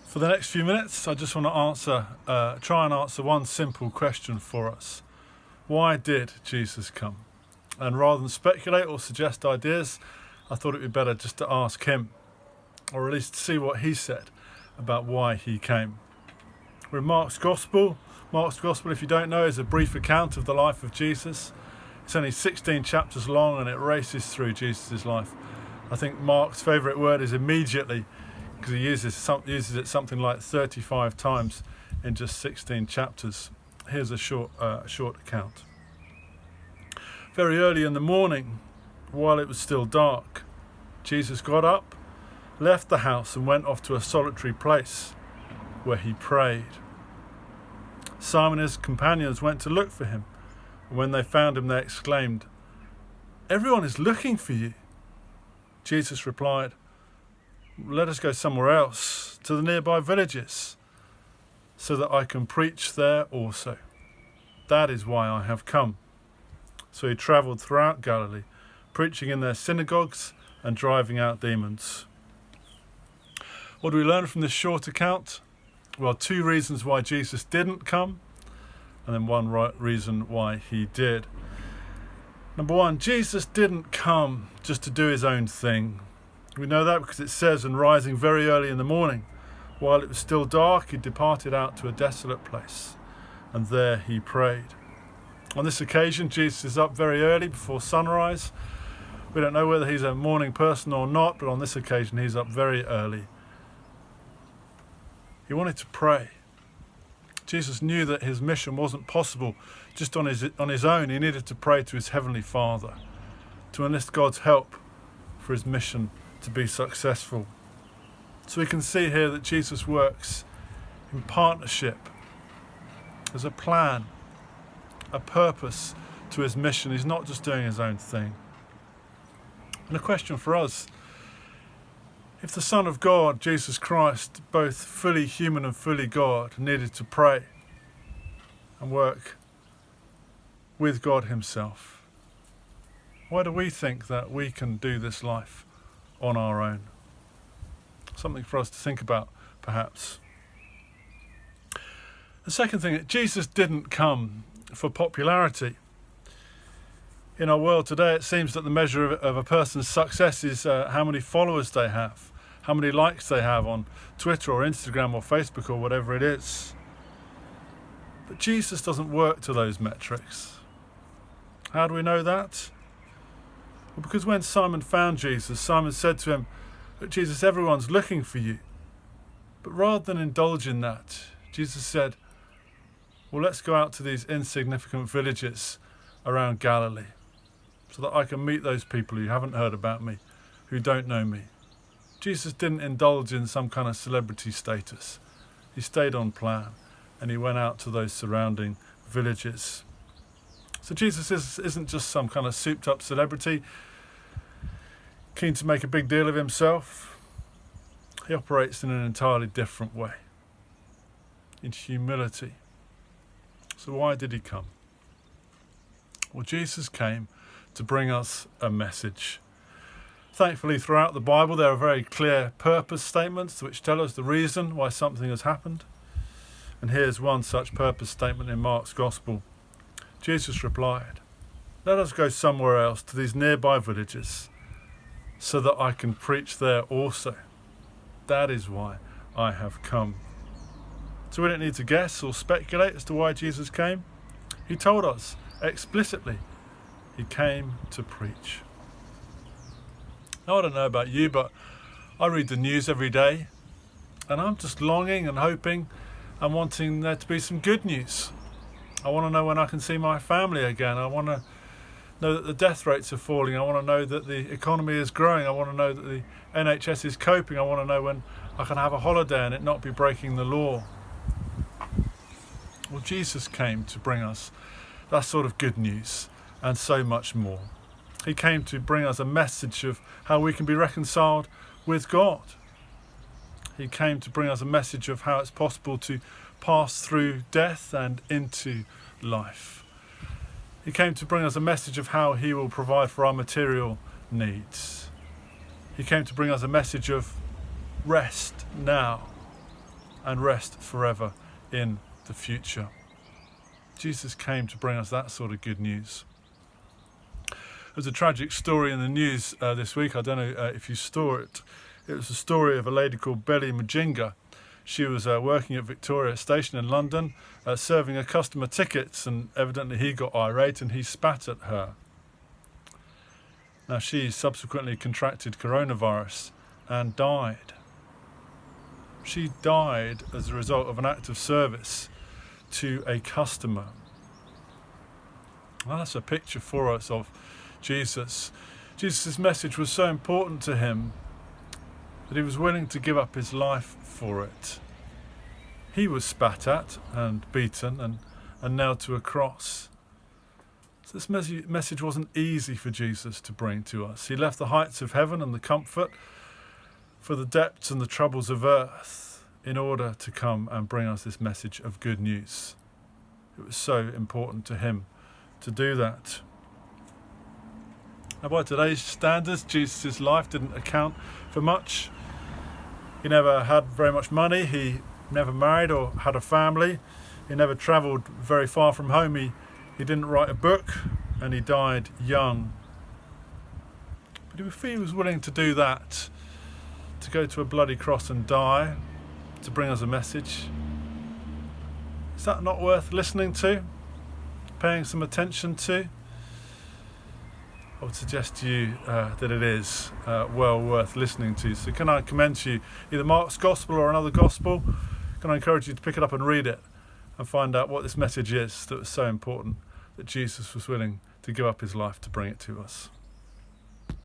For the next few minutes, I just want to try and answer one simple question for us. Why did Jesus come? And rather than speculate or suggest ideas, I thought it would be better just to ask him, or at least see what he said about why he came. We're in Mark's Gospel. Mark's Gospel, if you don't know, is a brief account of the life of Jesus. It's only 16 chapters long and it races through Jesus' life. I think Mark's favourite word is immediately, because he uses it something like 35 times in just 16 chapters. Here's a short account. Very early in the morning, while it was still dark, Jesus got up, left the house and went off to a solitary place where he prayed. Simon and his companions went to look for him, and when they found him they exclaimed, "Everyone is looking for you." Jesus replied, "Let us go somewhere else, to the nearby villages, so that I can preach there also. That is why I have come." So he travelled throughout Galilee, preaching in their synagogues and driving out demons. What do we learn from this short account? Well, 2 reasons why Jesus didn't come, and then 1 reason why he did. Number 1, Jesus didn't come just to do his own thing. We know that because it says, "And rising very early in the morning, while it was still dark, he departed out to a desolate place, and there he prayed." On this occasion, Jesus is up very early before sunrise. We don't know whether he's a morning person or not, but on this occasion he's up very early. He wanted to pray. Jesus knew that his mission wasn't possible just on his own. He needed to pray to his Heavenly Father, to enlist God's help for his mission to be successful. So we can see here that Jesus works in partnership. There's a plan, a purpose to his mission. He's not just doing his own thing. And a question for us: if the Son of God, Jesus Christ, both fully human and fully God, needed to pray and work with God himself, why do we think that we can do this life on our own? Something for us to think about, perhaps. The second thing, Jesus didn't come for popularity. In our world today, it seems that the measure of a person's success is how many followers they have, how many likes they have on Twitter or Instagram or Facebook or whatever it is. But Jesus doesn't work to those metrics. How do we know that? Well, because when Simon found Jesus, Simon said to him, "Look, Jesus, everyone's looking for you." But rather than indulge in that, Jesus said, "Well, let's go out to these insignificant villages around Galilee so that I can meet those people who haven't heard about me, who don't know me." Jesus didn't indulge in some kind of celebrity status. He stayed on plan and he went out to those surrounding villages. So Jesus isn't just some kind of souped up celebrity keen to make a big deal of himself. He operates in an entirely different way, in humility. So why did he come? Well, Jesus came to bring us a message. Thankfully, throughout the Bible, there are very clear purpose statements which tell us the reason why something has happened. And here's one such purpose statement in Mark's Gospel. Jesus replied, "Let us go somewhere else, to these nearby villages, so that I can preach there also. That is why I have come." So we don't need to guess or speculate as to why Jesus came. He told us explicitly he came to preach. Now, I don't know about you, but I read the news every day and I'm just longing and hoping and wanting there to be some good news. I want to know when I can see my family again. I want to know that the death rates are falling. I want to know that the economy is growing. I want to know that the NHS is coping. I want to know when I can have a holiday and it not be breaking the law. Well, Jesus came to bring us that sort of good news and so much more. He came to bring us a message of how we can be reconciled with God. He came to bring us a message of how it's possible to pass through death and into life. He came to bring us a message of how he will provide for our material needs. He came to bring us a message of rest now, and rest forever in the future. Jesus came to bring us that sort of good news. There's a tragic story in the news this week. I don't know if you saw it. It was a story of a lady called Belly Mujinga. She was working at Victoria Station in London, serving a customer tickets, and evidently he got irate and he spat at her. Now she subsequently contracted coronavirus and died. She died as a result of an act of service to a customer. Well, that's a picture for us of Jesus. Jesus' message was so important to him that he was willing to give up his life for it. He was spat at and beaten and nailed to a cross. So this message wasn't easy for Jesus to bring to us. He left the heights of heaven and the comfort for the depths and the troubles of earth in order to come and bring us this message of good news. It was so important to him to do that. Now, by today's standards, Jesus' life didn't account for much. He never had very much money. He never married or had a family. He never travelled very far from home. He didn't write a book, and he died young. But if he was willing to do that, to go to a bloody cross and die, to bring us a message, is that not worth listening to, paying some attention to? I would suggest to you that it is well worth listening to. So can I commend to you either Mark's Gospel or another Gospel? Can I encourage you to pick it up and read it and find out what this message is that was so important that Jesus was willing to give up his life to bring it to us?